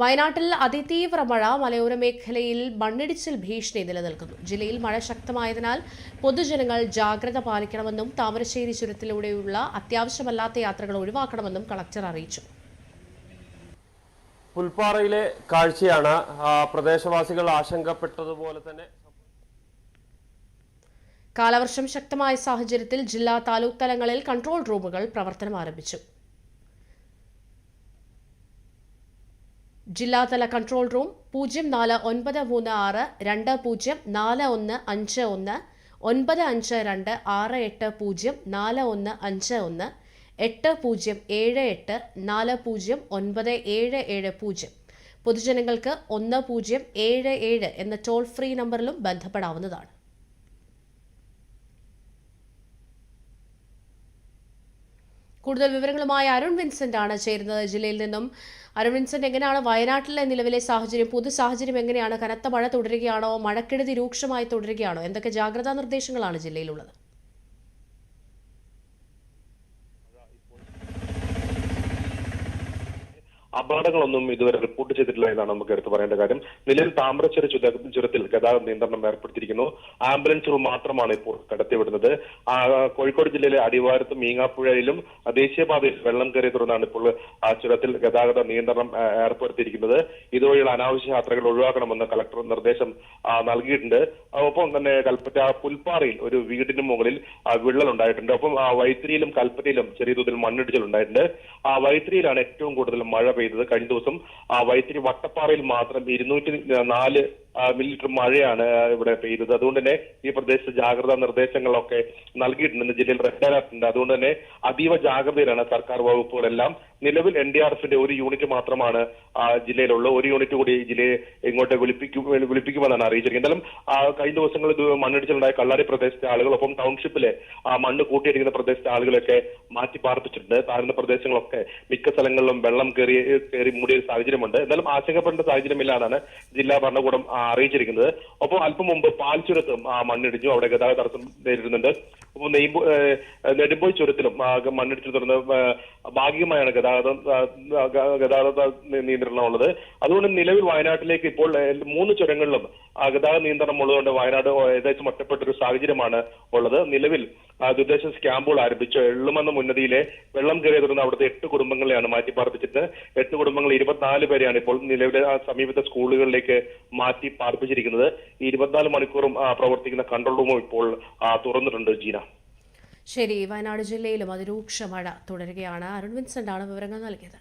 വയനാട്ടിൽ അതിതീവ്ര മഴ, മലയോര മേഖലയിൽ മണ്ണിടിച്ചിൽ ഭീഷണി നിലനിൽക്കുന്നു. ജില്ലയിൽ മഴ ശക്തമായതിനാൽ പൊതുജനങ്ങൾ ജാഗ്രത പാലിക്കണമെന്നും താമരശ്ശേരി ചുരത്തിലൂടെയുള്ള അത്യാവശ്യമല്ലാത്ത യാത്രകൾ ഒഴിവാക്കണമെന്നും കളക്ടർ അറിയിച്ചു. പുൽപ്പാറയിലെ കാഴ്ചയാണ് പ്രദേശവാസികൾ ആശങ്കപ്പെട്ടതുപോലെ തന്നെ. കാലവർഷം ശക്തമായ സാഹചര്യത്തിൽ ജില്ലാ താലൂക്ക് തലങ്ങളിൽ കൺട്രോൾ റൂമുകൾ പ്രവർത്തനം ആരംഭിച്ചു. ജില്ലാതല കൺട്രോൾ റൂം 049362041519 9526804151 8078409770. പൊതുജനങ്ങൾക്ക് 1077 എന്ന ടോൾ ഫ്രീ നമ്പറിലും ബന്ധപ്പെടാവുന്നതാണ്. കൂടുതൽ വിവരങ്ങളുമായി അരുൺ വിൻസെന്റ് ആണ് ചേരുന്നത് ജില്ലയിൽ നിന്നും. അരുൺ വിൻസെന്റ്, എങ്ങനെയാണ് വയനാട്ടിലെ നിലവിലെ സാഹചര്യം? പൊതു സാഹചര്യം എങ്ങനെയാണ്? കനത്ത മഴ തുടരുകയാണോ? മഴക്കെടുതി രൂക്ഷമായി തുടരുകയാണോ? എന്തൊക്കെ ജാഗ്രതാ നിർദ്ദേശങ്ങളാണ് ജില്ലയിലുള്ളത്? അപകടങ്ങളൊന്നും ഇതുവരെ റിപ്പോർട്ട് ചെയ്തിട്ടില്ല എന്നാണ് നമുക്ക് എടുത്തു പറയേണ്ട കാര്യം. നിലവിൽ താമരശ്ശേരി ചുരത്തിൽ ഗതാഗത നിയന്ത്രണം ഏർപ്പെടുത്തിയിരിക്കുന്നു. ആംബുലൻസുകൾ മാത്രമാണ് ഇപ്പോൾ കടത്തിവിടുന്നത്. കോഴിക്കോട് ജില്ലയിലെ അടിവാരത്തും മീങ്ങാപ്പുഴയിലും ദേശീയപാതയിൽ വെള്ളം കയറിയെ തുടർന്നാണ് ഇപ്പോൾ ആ ചുരത്തിൽ ഗതാഗത നിയന്ത്രണം ഏർപ്പെടുത്തിയിരിക്കുന്നത്. ഇതുവഴിയുള്ള അനാവശ്യ യാത്രകൾ ഒഴിവാക്കണമെന്ന് കളക്ടർ നിർദ്ദേശം നൽകിയിട്ടുണ്ട്. ഒപ്പം തന്നെ കൽപ്പറ്റ പുൽപ്പാറയിൽ ഒരു വീടിന് മുകളിൽ വിള്ളൽ ഉണ്ടായിട്ടുണ്ട്. ഒപ്പം വൈത്തിരിയിലും കൽപ്പറ്റയിലും ചെറിയ തോതിൽ മണ്ണിടിച്ചിൽ ഉണ്ടായിട്ടുണ്ട്. വൈത്തിരിയിലാണ് ഏറ്റവും കൂടുതൽ മഴ പെയ്തത്. കഴിഞ്ഞ ദിവസം വൈത്തിരി വട്ടപ്പാറയിൽ മാത്രം 204 മില്ലിമീറ്റർ മഴയാണ് ഇവിടെ പെയ്തത്. അതുകൊണ്ട് തന്നെ ഈ പ്രദേശത്ത് ജാഗ്രതാ നിർദ്ദേശങ്ങളൊക്കെ നൽകിയിട്ടുണ്ട്. ജില്ലയിൽ റെഡ് അലർട്ട് ഉണ്ട്. അതുകൊണ്ട് തന്നെ അതീവ ജാഗ്രതയിലാണ് സർക്കാർ വകുപ്പുകളെല്ലാം. നിലവിൽ NDRFന്റെ ഒരു യൂണിറ്റ് മാത്രമാണ് ജില്ലയിലുള്ളത്. ഒരു യൂണിറ്റ് കൂടി ജില്ലയെ ഇങ്ങോട്ട് വിളിപ്പിക്കുമെന്നാണ് അറിയിച്ചിരിക്കുന്നത്. എന്തായാലും കഴിഞ്ഞ ദിവസങ്ങളിൽ മണ്ണിടിച്ചിലുണ്ടായ കള്ളാടി പ്രദേശത്തെ ആളുകളൊപ്പം ടൗൺഷിപ്പിലെ മണ്ണ് കൂട്ടിയിരിക്കുന്ന പ്രദേശത്തെ ആളുകളൊക്കെ മാറ്റി പാർപ്പിച്ചിട്ടുണ്ട്. താഴ്ന്ന പ്രദേശങ്ങളൊക്കെ മിക്ക സ്ഥലങ്ങളിലും വെള്ളം കയറി മൂടിയ സാഹചര്യമുണ്ട്. എന്തായാലും ആശങ്കപ്പെടേണ്ട സാഹചര്യമില്ലാന്നാണ് ജില്ലാ ഭരണകൂടം അറിയിച്ചിരിക്കുന്നത്. ഒപ്പം അല്പം മുമ്പ് പാൽച്ചുരത്തും മണ്ണിടിഞ്ഞു. അവിടെ ഗതാഗത തടസ്സം നേരിടുന്നുണ്ട്. ഒപ്പം നെടുമ്പോയി ചുരത്തിലും മണ്ണിടിച്ചിൽ തുടർന്ന് ഭാഗികമായാണ് ഗതാഗത നിയന്ത്രണം ഉള്ളത്. അതുകൊണ്ട് നിലവിൽ വയനാട്ടിലേക്ക് ഇപ്പോൾ 3 ചുരങ്ങളിലും ഗതാഗത നിയന്ത്രണം ഉള്ളതുകൊണ്ട് വയനാട് ഏകദേശം ഒറ്റപ്പെട്ട ഒരു സാഹചര്യമാണ് ഉള്ളത്. നിലവിൽ ദുരിതാശ്വാസ ക്യാമ്പുകൾ ആരംഭിച്ചു. എള്ളുമെന്ന ഉന്നതിയിലെ വെള്ളം കയറിയെ തുടർന്ന് അവിടുത്തെ 8 കുടുംബങ്ങളെയാണ് മാറ്റിപ്പാർപ്പിച്ചിട്ട് 8 കുടുംബങ്ങൾ 24 പേരെയാണ് ഇപ്പോൾ നിലവിലെ സമീപത്തെ സ്കൂളുകളിലേക്ക് മാറ്റി പാർപ്പിച്ചിരിക്കുന്നത്. ഈ 24 മണിക്കൂറും പ്രവർത്തിക്കുന്ന കൺട്രോൾ റൂമും ഇപ്പോൾ തുറന്നിട്ടുണ്ട്. ജീന, ശരി. വയനാട് ജില്ലയിലും അതിരൂക്ഷ മഴ തുടരുകയാണ്. അരുൺ വിൻസെന്റ് ആണ് വിവരങ്ങൾ നൽകിയത്.